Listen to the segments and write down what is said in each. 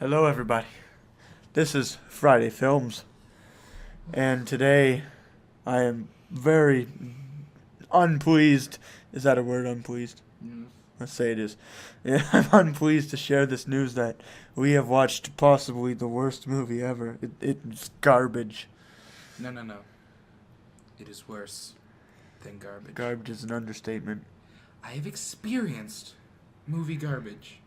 Hello, everybody. This is Friday Films, and today I am very unpleased. Is that a word, unpleased? Mm. Let's say it is. Yeah, I'm unpleased to share this news that we have watched possibly the worst movie ever. It's garbage. No. It is worse than garbage. Garbage is an understatement. I have experienced movie garbage.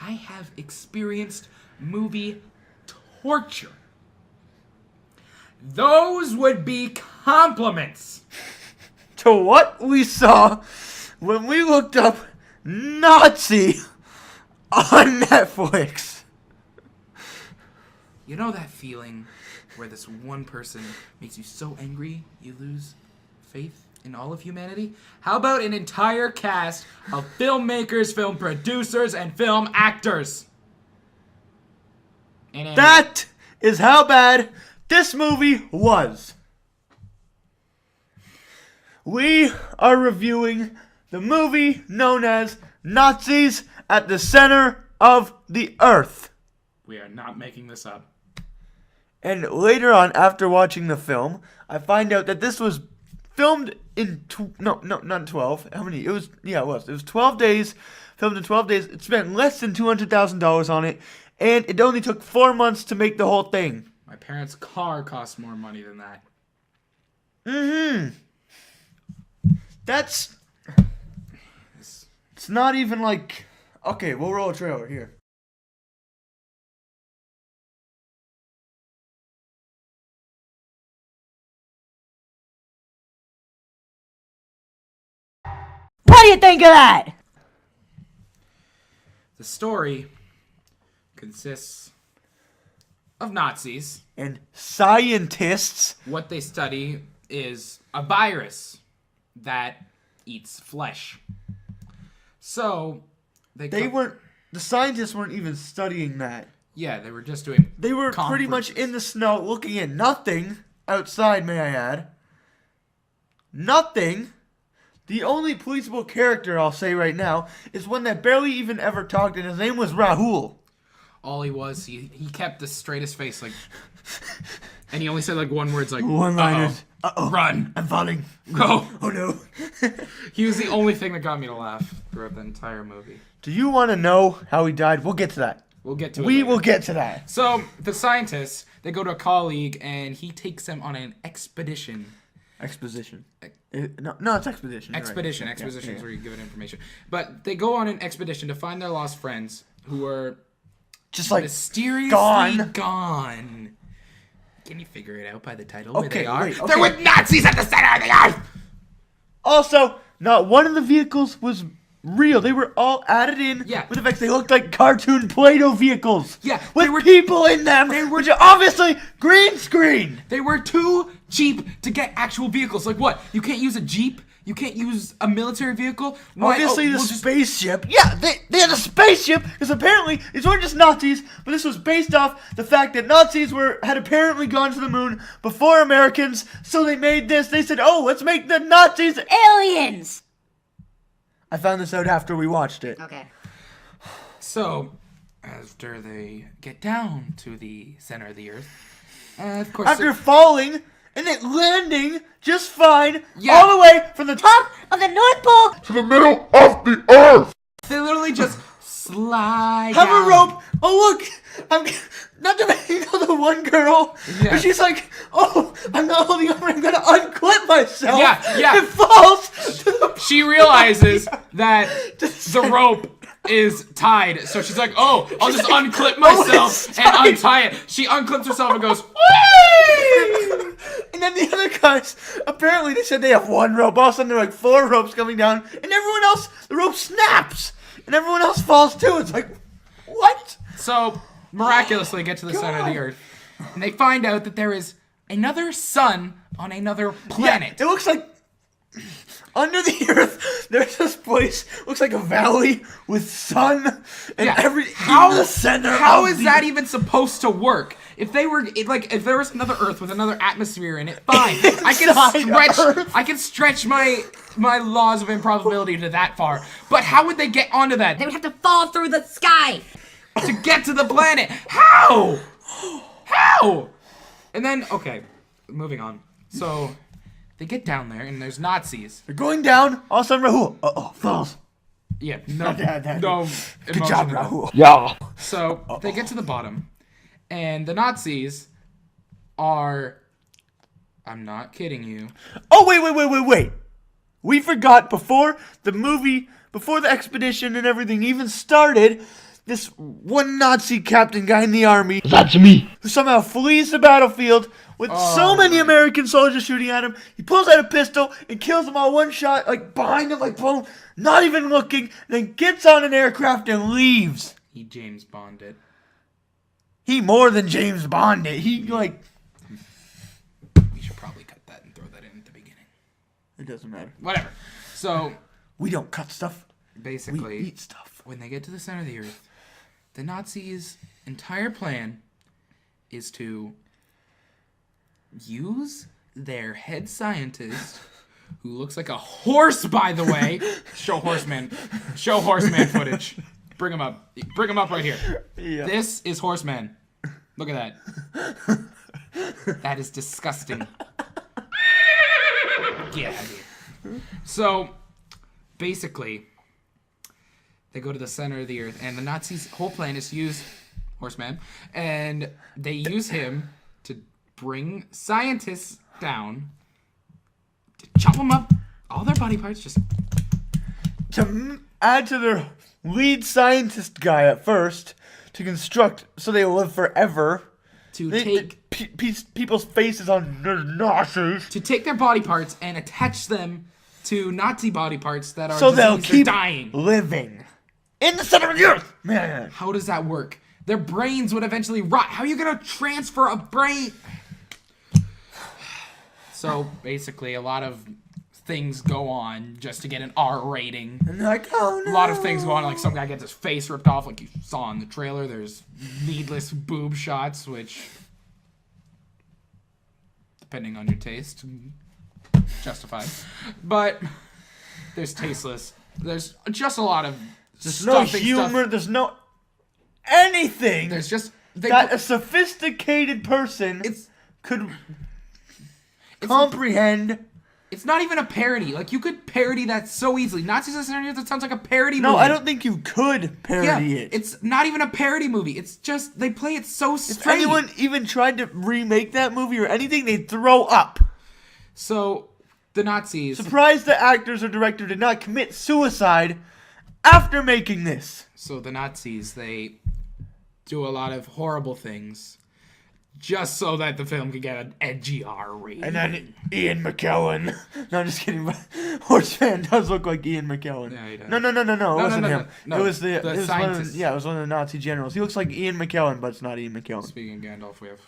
I have experienced movie torture. Those would be compliments. To what we saw when we looked up Nazi on Netflix. You know that feeling where this one person makes you so angry you lose faith in all of humanity? How about an entire cast of filmmakers, film producers, and film actors? That is how bad this movie was. We are reviewing the movie known as Nazis at the Center of the Earth. We are not making this up. And later on, after watching the film, I find out that this was filmed in not 12. How many? It was 12 days. Filmed in 12 days. It spent less than $200,000 on it, and it only took 4 months to make the whole thing. My parents' car cost more money than that. That's... It's not even like... Okay, we'll roll a trailer here. What do you think of that? The story consists of Nazis. And scientists. What they study is a virus that eats flesh. So The scientists weren't even studying that. Yeah, they were just doing They were pretty much in the snow looking at nothing outside, may I add. Nothing. The only policeable character I'll say right now is one that barely even ever talked, and his name was Rahul. All he was, he kept the straightest face, like, and he only said like one word's like One-liners. Uh-oh. Run. I'm falling. Go. Oh no. He was the only thing that got me to laugh throughout the entire movie. Do you want to know how he died? We'll get to that. We'll get to it We later. will get to that. So, the scientists, they go to a colleague, and he takes them on an expedition. Exposition. No, it's expedition. Expedition. Right. Expedition is Yeah. where you give it information. But they go on an expedition to find their lost friends who are Just like mysteriously gone. Can you figure it out by the title where they are? Wait, okay. They're with Nazis at the center of the earth! Also, not one of the vehicles was real. They were all added in with effects. They looked like cartoon Play-Doh vehicles. Yeah. With people in them, which are obviously green screen. They were too cheap to get actual vehicles. Like what? You can't use a Jeep? You can't use a military vehicle? Why? Obviously, the spaceship. Yeah, they had a spaceship because apparently these weren't just Nazis, but this was based off the fact that Nazis had apparently gone to the moon before Americans, so they made this. They said, "Oh, let's make the Nazis Aliens! I found this out after we watched it. Okay. So, after they get down to the center of the earth, of course... After falling and then landing just fine all the way from the top of the North Pole to the middle of the earth. They literally just slide Have down. a rope. Oh, look. I'm not to make the one girl. Yeah. She's like, oh, I'm not holding on. I'm going to unclip myself. Yeah. It falls to the She realizes that the rope is tied, so she's like, oh, I'll just unclip myself it's and tied. untie it. She unclips herself and goes, whee! And then the other guys, apparently they said they have one rope. All of a sudden, there are like 4 ropes coming down. And everyone else, the rope snaps. And everyone else falls too. It's like, what? So, miraculously get to the center of the earth. And they find out that there is another sun on another planet. Yeah, it looks like under the earth, there's this place, looks like a valley with sun and how in the center. How is that even supposed to work? If they were if there was another Earth with another atmosphere in it, fine. I can stretch my laws of improbability to that far. But how would they get onto that? They would have to fall through the sky. to get to the planet. How? How? And then, okay, moving on. So, they get down there, and there's Nazis. They're going down. All of a sudden, Rahul. Falls. Yeah, no Good job, emotion. Rahul. Yeah. So, they get to the bottom, and the Nazis are... I'm not kidding you. Oh, wait. We forgot before the expedition and everything even started, this one Nazi captain guy in the army That's me. who somehow flees the battlefield with so many American soldiers shooting at him. He pulls out a pistol and kills them all one shot, like behind him, like boom, not even looking, then gets on an aircraft and leaves. He James Bonded. He more than James Bond it. He like... We should probably cut that and throw that in at the beginning. It doesn't matter. Whatever. So, We don't cut stuff. We basically, eat stuff. when they get to the center of the earth, the Nazis' entire plan is to use their head scientist, who looks like a horse, by the way. Show horseman footage. Bring him up. Bring him up right here. Yeah. This is Horseman. Look at that. That is disgusting. Get out of here. So, basically, they go to the center of the earth, and the Nazis' whole plan is to use Horseman, and they use him to bring scientists down, to chop them up, all their body parts, just... To add to their lead scientist guy at first, to construct so they will live forever. to They- take people's faces on their Nazis. to take their body parts and attach them to Nazi body parts that are So they'll diseased or keep dying. living in the center of the earth. Man. How does that work? Their brains would eventually rot. How are you gonna transfer a brain? So basically, a lot of things go on just to get an R rating. And they're like, oh no. A lot of things go on, like some guy gets his face ripped off, like you saw in the trailer. There's needless boob shots, which, depending on your taste, justified. But there's tasteless. There's just a lot of There's no humor. There's no anything There's just that a sophisticated person could comprehend. It's not even a parody. Like, you could parody that so easily. Nazis in Center, that sounds like a parody No, movie. I don't think you could parody it. It's not even a parody movie. It's just, they play it so straight. If anyone even tried to remake that movie or anything, they'd throw up. So, the Nazis... Surprised the actors or director did not commit suicide after making this. So, the Nazis, they do a lot of horrible things just so that the film could get an edgy R rating. And then Ian McKellen. No, I'm just kidding. But Horseman does look like Ian McKellen. Yeah, he does. No. It wasn't him. no. It was The it was scientist. it was one of the Nazi generals. He looks like Ian McKellen, but it's not Ian McKellen. Speaking of Gandalf, we have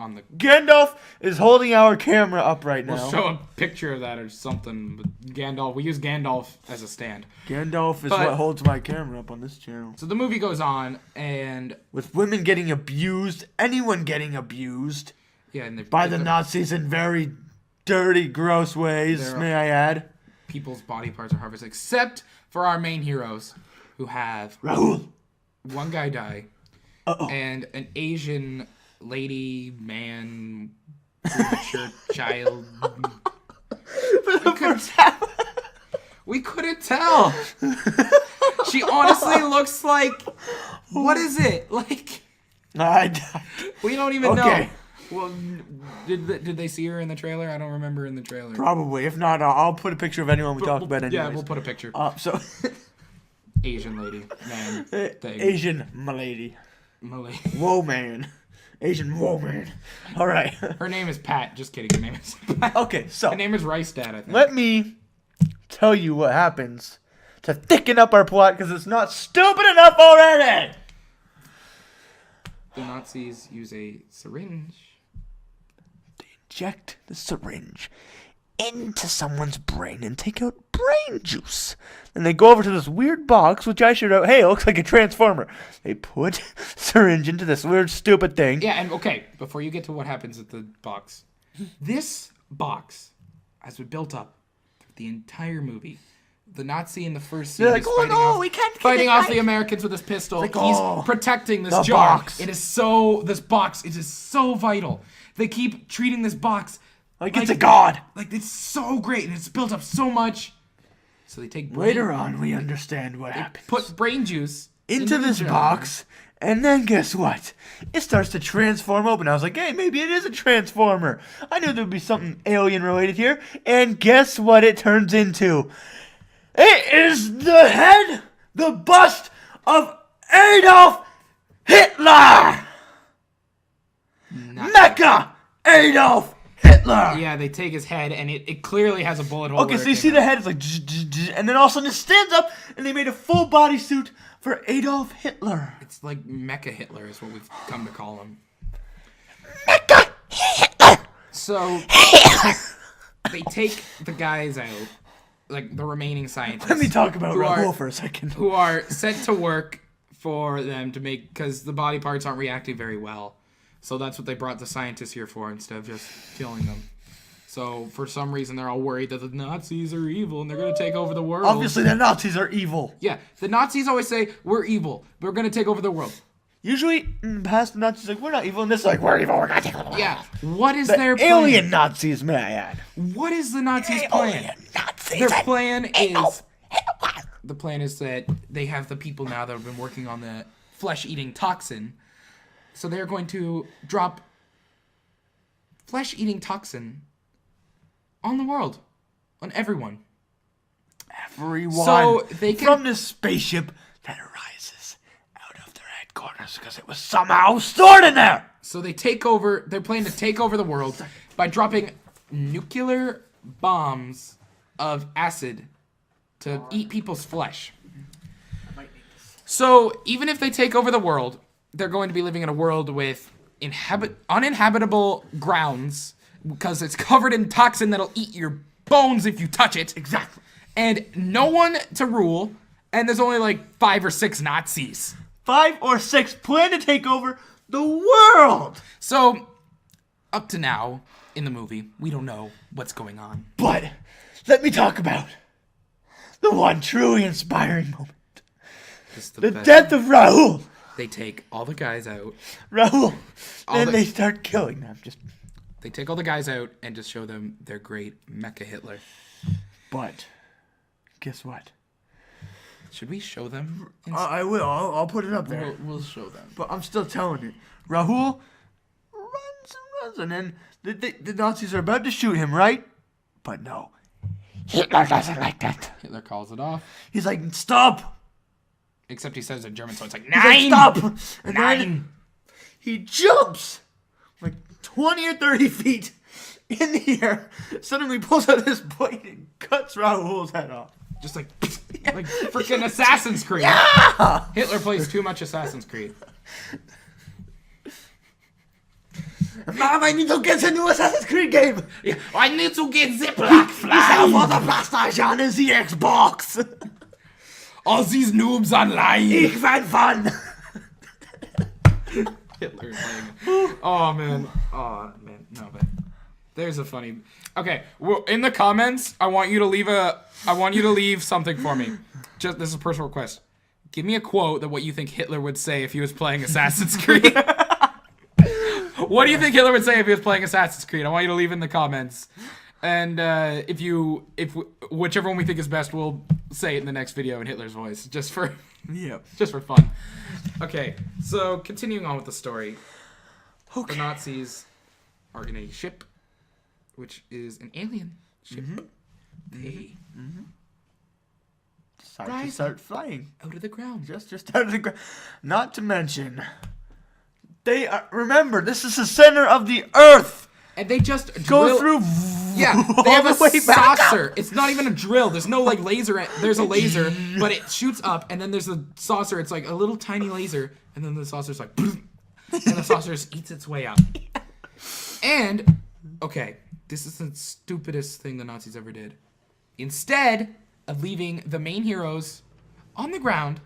on the... Gandalf is holding our camera up right now. We'll show a picture of that or something. But Gandalf, we use Gandalf as a stand. Gandalf is But- what holds my camera up on this channel. So the movie goes on, and With women getting abused, anyone getting abused yeah, and by the Nazis in very dirty, gross ways, They're- may I add. people's body parts are harvested, except for our main heroes, who have Rahul. one guy die, Uh-oh. and an Asian lady, man, premature child. We couldn't tell. She honestly looks like, what is it? Like, we don't even Okay. know. Well, did they see her in the trailer? I don't remember in the trailer. Probably. If not, I'll put a picture of anyone we talk about anyways. Yeah, we'll put a picture. So Asian lady, man, thing. Asian milady. Malay. Whoa, man. Asian whoa, man. All right. Her name is Pat. Just kidding. Her name is Pat. Okay, so Her name is Rice Dad, I think. let me tell you what happens to thicken up our plot because it's not stupid enough already. The Nazis use a syringe. Inject the syringe into someone's brain and take out brain juice. Then they go over to this weird box, which I showed out. Hey, it looks like a transformer. They put syringe into this weird, stupid thing. Yeah, and okay, before you get to what happens at the box, this box, as we built up through the entire movie, the Nazi in the first scene They're like, is oh no, we can't get fighting it off right. the Americans with his pistol. Like, He's oh, protecting this the jar. box. This box is just so vital. They keep treating this box Like it's a god. Like it's so great and it's built up so much. So they take Later on, we understand what happened. put brain juice Into the this jar. box, and then guess what? It starts to transform open. I was like, hey, maybe it is a transformer. I knew there would be something alien related here. And guess what it turns into? It is the head, the bust of Adolf Hitler! Mecha Adolf Hitler! Yeah, they take his head and it clearly has a bullet hole. Okay, where so it you see came the out. head, it's like, and then all of a sudden it stands up, and they made a full body suit for Adolf Hitler. It's like Mecha Hitler is what we've come to call him. Mecha Hitler! So they take the guys out, like the remaining scientists. Let me talk about who Rahul are- for a second. who are sent to work for them to make, because the body parts aren't reacting very well. So that's what they brought the scientists here for instead of just killing them. So for some reason they're all worried that the Nazis are evil and they're going to take over the world. Obviously, the Nazis are evil. Yeah, the Nazis always say, we're evil, we're going to take over the world. Usually, in the past, the Nazis are like, we're not evil, and this is like, we're evil, we're gonna take over the world. Yeah, what is The their plan? alien Nazis, may I add. What is the Nazis' plan? Alien Nazis. Their plan is... The plan is that they have the people now that have been working on the flesh-eating toxin. So they're going to drop flesh-eating toxin on the world. On everyone. Everyone So they can... from this spaceship that arises out of their headquarters because it was somehow stored in there. So they take over... They're planning to take over the world by dropping nuclear bombs of acid to eat people's flesh. So even if they take over the world, they're going to be living in a world with uninhabitable grounds because it's covered in toxin that'll eat your bones if you touch it. Exactly. And no one to rule, and there's only like 5 or 6 Nazis. 5 or 6 plan to take over the world. So up to now in the movie, we don't know what's going on. But let me talk about the one truly inspiring moment. This is The best. death of Rahul. They take all the guys out. Rahul. All And the- they start killing them. They take all the guys out and just show them their great Mecha Hitler. But guess what? Should we show them? I will. I'll put it up there. We'll show them. But I'm still telling you. Rahul runs, and then the Nazis are about to shoot him, right? But no. Hitler doesn't like that. Hitler calls it off. He's like, stop! Except he says it in German, so it's like, He's like, nine! stop! And then Nine! he jumps like 20 or 30 feet in the air, suddenly pulls out his blade and cuts Rahul's head off. Just like freaking Assassin's Creed. Hitler plays too much Assassin's Creed. Mom, I need to get a new Assassin's Creed game! Yeah, I need to get the black Sell flag. for the PlayStation and the Xbox! All these noobs online. Ich find fun! Hitler playing. Oh man. No, but there's a funny. Okay, well, in the comments, I want you to leave something for me. Just this is a personal request. Give me a quote that what you think Hitler would say if he was playing Assassin's Creed. What do you think Hitler would say if he was playing Assassin's Creed? I want you to leave in the comments. And if whichever one we think is best, we'll say it in the next video in Hitler's voice, just for fun. Okay, so continuing on with the story. Okay. The Nazis are in a ship, which is an alien ship. They Decide to start flying. out of the ground. Just out of the ground. Not to mention, they are, remember, this is the center of the Earth. And they just Go drill, through. Yeah, all they have a the way back saucer. up. It's not even a drill. There's no like laser. There's a laser, but it shoots up, and then there's a saucer. It's like a little tiny laser, and then the saucer's like, and the saucer just eats its way up. And okay, this is the stupidest thing the Nazis ever did. Instead of leaving the main heroes on the ground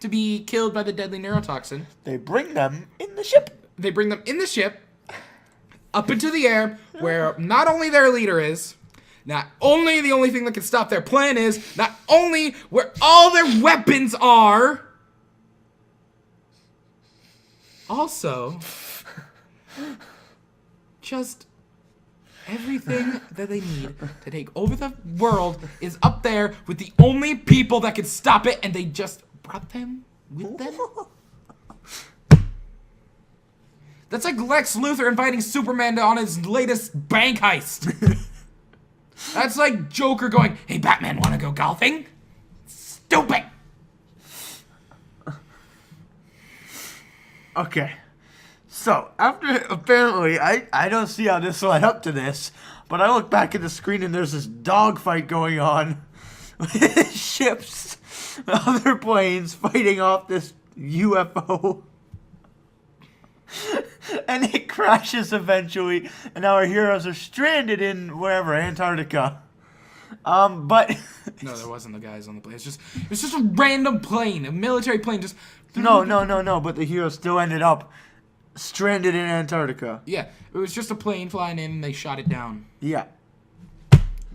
to be killed by the deadly neurotoxin, They bring them in the ship. they bring them in the ship up into the air where not only their leader is, Not only the only thing that can stop their plan is not only where all their weapons are, also just everything that they need to take over the world is up there with the only people that can stop it, and they just brought them with them. That's like Lex Luthor inviting Superman on his latest bank heist. That's like Joker going, "Hey, Batman, wanna go golfing?" Stupid! Okay. So, after, apparently, I don't see how this led up to this, but I look back at the screen and there's this dogfight going on with ships, other planes fighting off this UFO. And it crashes eventually, and our heroes are stranded in wherever, Antarctica. But No, there wasn't the guys on the plane. It's just a random plane, a military plane. Just no. But the heroes still ended up stranded in Antarctica. yeah, it was just a plane flying in, and they shot it down. Yeah.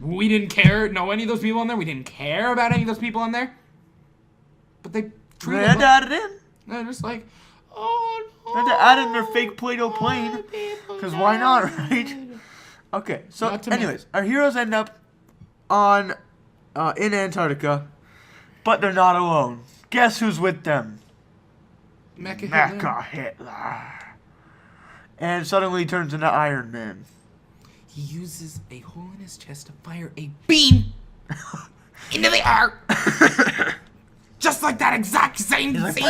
We didn't know any of those people on there. We didn't care about any of those people on there. But they They treated had to them. add it in. They're just like, oh no. They had to add in their fake Play-Doh plane. Because why not, right? Okay, so Not to anyways, our heroes end up on in Antarctica, but they're not alone. Guess who's with them? Mecha Hitler. And suddenly he turns into Iron Man. He uses a hole in his chest to fire a beam into the air. Just like that exact same scene.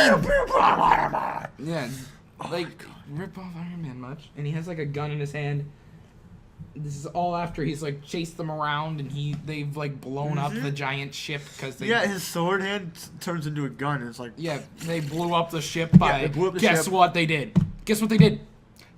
Yeah, like rip off Iron Man much. And he has like a gun in his hand. This is all after he's like chased them around and they've like blown up the giant ship because they His sword hand turns into a gun. And it's like they blew up the ship by they blew up the guess ship. what they did? Guess what they did?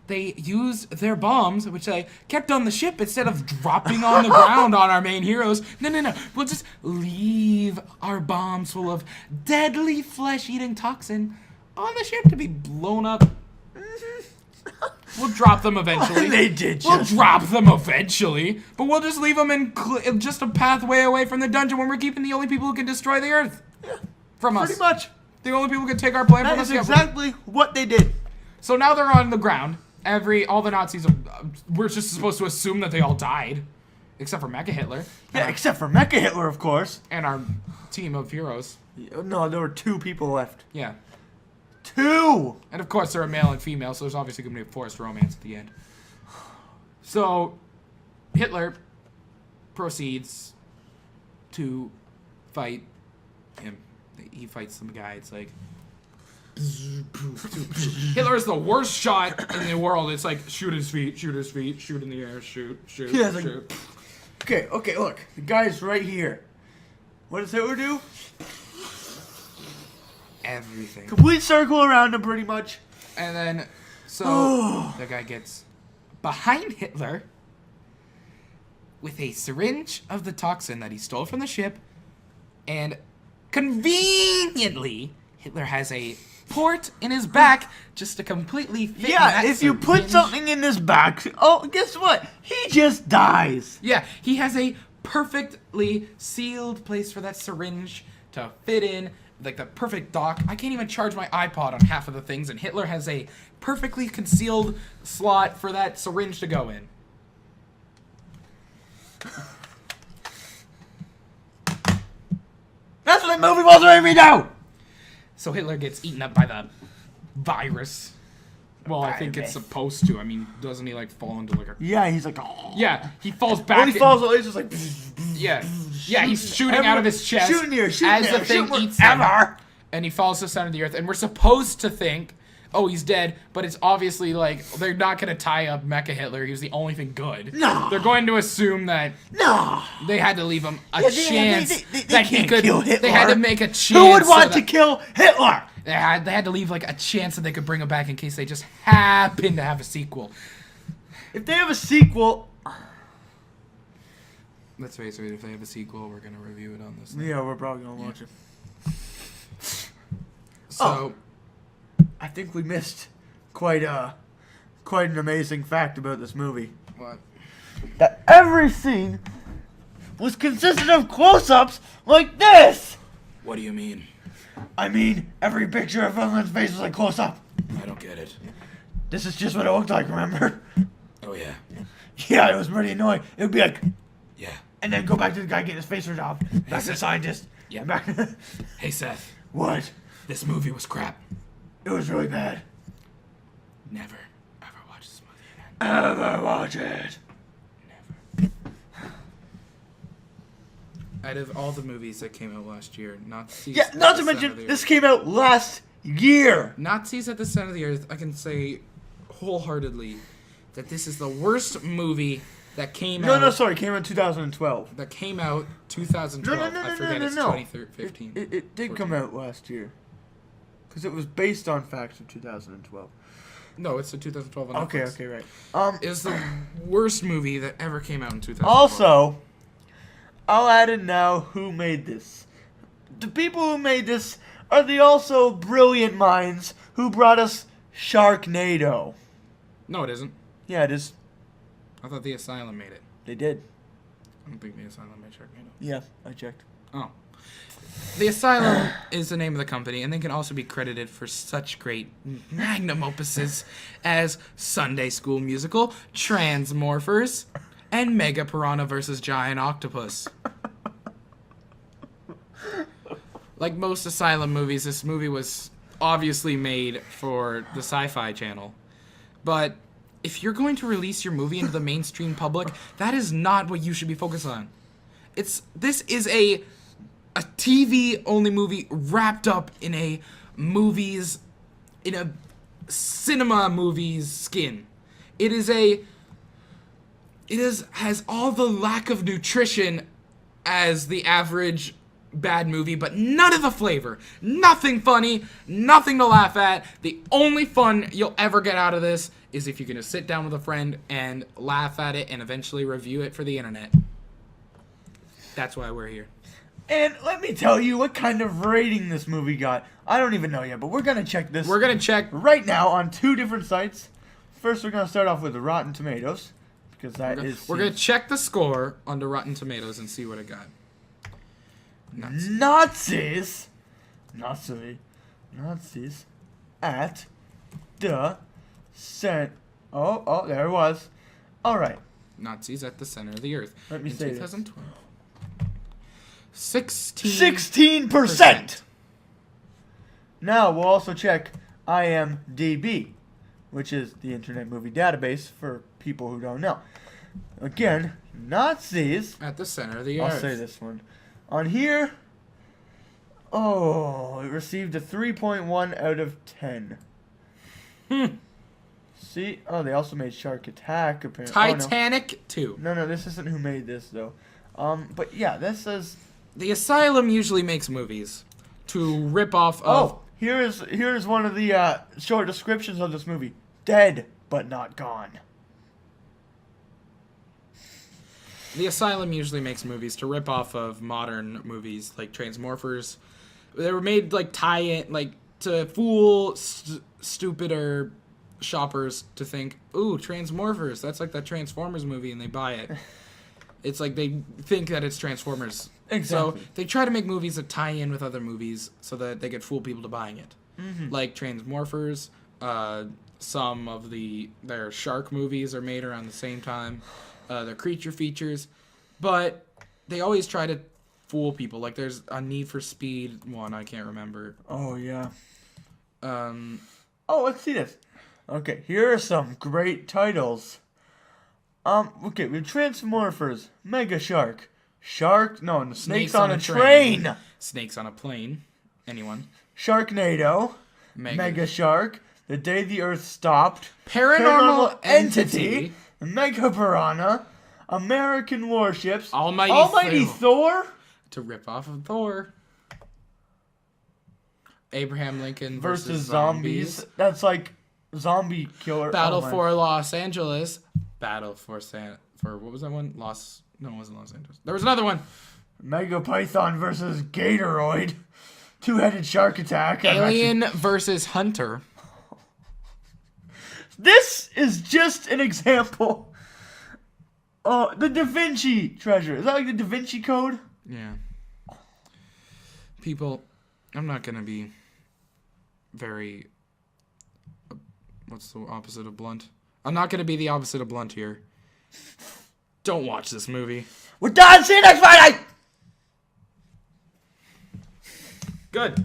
They used their bombs, which they kept on the ship instead of dropping on the ground on our main heroes. No. We'll just leave our bombs full of deadly flesh-eating toxin on the ship to be blown up. We'll drop them eventually. They did We'll just. drop them eventually, but we'll just leave them in just a pathway away from the dungeon when we're keeping the only people who can destroy the Earth from us. Pretty much. The only people who can take our plan from That us. is exactly what they did. So now they're on the ground. All the Nazis, we're just supposed to assume that they all died, except for Mecha Hitler. Yeah, except for Mecha Hitler, of course. And our team of heroes. No, there were 2 people left. Yeah. 2! And of course, they're a male and female, so there's obviously going to be a forced romance at the end. So, Hitler proceeds to fight him. He fights some guy. It's like... Hitler is the worst shot in the world. It's like, shoot his feet, shoot in the air, shoot, Yeah, it's like- shoot. Okay, look. The guy's right here. What does Hitler do? Everything. Complete circle around him, pretty much. And then, so, the guy gets behind Hitler with a syringe of the toxin that he stole from the ship, and conveniently, Hitler has a port in his back just to completely fit in Yeah, that if you put syringe. something in his back, oh, guess what? He just dies. Yeah, he has a perfectly sealed place for that syringe to fit in, like the perfect dock. I can't even charge my iPod on half of the things, and Hitler has a perfectly concealed slot for that syringe to go in. That's what the movie was making me do. So Hitler gets eaten up by the virus. Well, I think it's supposed to. I mean, doesn't he like fall into like a... Yeah, he's like, oh. Yeah, he falls back. When he falls, it's just like, Yeah, he's shooting out of his chest shooting here, shooting as there, the thing shoot eats him, wherever. and he falls to the center of the earth. And we're supposed to think, oh, he's dead, but it's obviously like they're not gonna tie up Mecha Hitler. He was the only thing good. No. They're going to assume that No. they had to leave him a Yeah, chance they that he can't could. kill Hitler. They had to make a chance. Who would so want to that- kill Hitler? They had to leave like a chance that they could bring him back in case they just happen to have a sequel. If they have a sequel, Let's face it, if they have a sequel, we're gonna review it on this thing. yeah, we're probably gonna watch it. So, I think we missed quite an amazing fact about this movie. what? That every scene was consistent of close-ups like this. What do you mean? I mean, every picture of Finland's face was a close-up. I don't get it. This is just what it looked like, remember? Oh, yeah. Yeah, it was pretty annoying. It would be like, Yeah. and then go back to the guy getting his face ripped off. Back to the scientist. Yeah. Back. Hey, Seth. What? This movie was crap. It was really bad. Never, ever watch this movie again. Ever watch it? Never. Out of all the movies that came out last year, Nazis. Yeah, at not the to Center of mention, the this Earth. came out last year. Nazis at the Center of the Earth, I can say wholeheartedly that this is the worst movie that came out. No, sorry, it came out in 2012. That came out 2012. I forget it's 2015. It did come out last year. Because it was based on facts of 2012. No, it's the 2012 on Netflix. Okay, right. It was the worst movie that ever came out in 2012. Also, I'll add in now who made this. The people who made this are the also brilliant minds who brought us Sharknado. No, it isn't. Yeah, it is. I thought The Asylum made it. They did. I don't think The Asylum made Sharknado. Yeah, I checked. Oh. The Asylum is the name of the company, and they can also be credited for such great magnum opuses as Sunday School Musical, Transmorphers, and Mega Piranha vs. Giant Octopus. Like most Asylum movies, this movie was obviously made for the Sci-Fi Channel. But if you're going to release your movie into the mainstream public, that is not what you should be focused on. This is a TV-only movie wrapped up in a cinema movie's skin. It has all the lack of nutrition as the average bad movie, but none of the flavor. Nothing funny, nothing to laugh at. The only fun you'll ever get out of this is if you're going to sit down with a friend and laugh at it and eventually review it for the internet. That's why we're here. And let me tell you what kind of rating this movie got. I don't even know yet, but we're going to check this We're going to check. right now on two different sites. First, we're going to start off with the Rotten Tomatoes, because We're going to check the score onto Rotten Tomatoes and see what it got. Nazis at the center. Oh, there it was. All right. Nazis at the Center of the Earth. Let me in say this. 2012. 16%. Now we'll also check IMDb, which is the Internet Movie Database for people who don't know. Again, Nazis. At the Center of the I'll Earth. say this one. On here, it received a 3.1 out of 10. See? Oh, they also made Shark Attack, apparently. Titanic 2. No, this isn't who made this, though. But yeah, this says... The Asylum usually makes movies to rip off of... here's one of the short descriptions of this movie. Dead, but not gone. The Asylum usually makes movies to rip off of modern movies like Transmorphers. They were made like to fool stupider shoppers to think, ooh, Transmorphers, that's like that Transformers movie, and they buy it. It's like they think that it's Transformers. Exactly. So they try to make movies that tie in with other movies so that they could fool people to buying it. Mm-hmm. Like Transmorphers, some of their shark movies are made around the same time. Their creature features. But they always try to fool people. Like there's a Need for Speed one, I can't remember. Oh, yeah. Oh, let's see this. Okay, here are some great titles. Okay, we have Transmorphers, Mega Shark, Snakes on a Train, Snakes on a Plane, anyone. Sharknado, Mega Shark, The Day the Earth Stopped, Paranormal Entity, Mega Piranha, American Warships, Almighty Thor, to rip off of Thor. Abraham Lincoln versus Zombies. That's like Zombie Killer. Battle for Los Angeles. Battle for what was that one? No, it wasn't Los Angeles. There was another one. Mega Python versus Gatoroid. Two-headed shark attack. Alien versus Hunter. This is just an example Oh, the Da Vinci treasure. Is that like the Da Vinci Code? Yeah. People, I'm not gonna be very. What's the opposite of blunt? I'm not gonna be the opposite of blunt here. Don't watch this movie. We're done. See you next Friday. Good.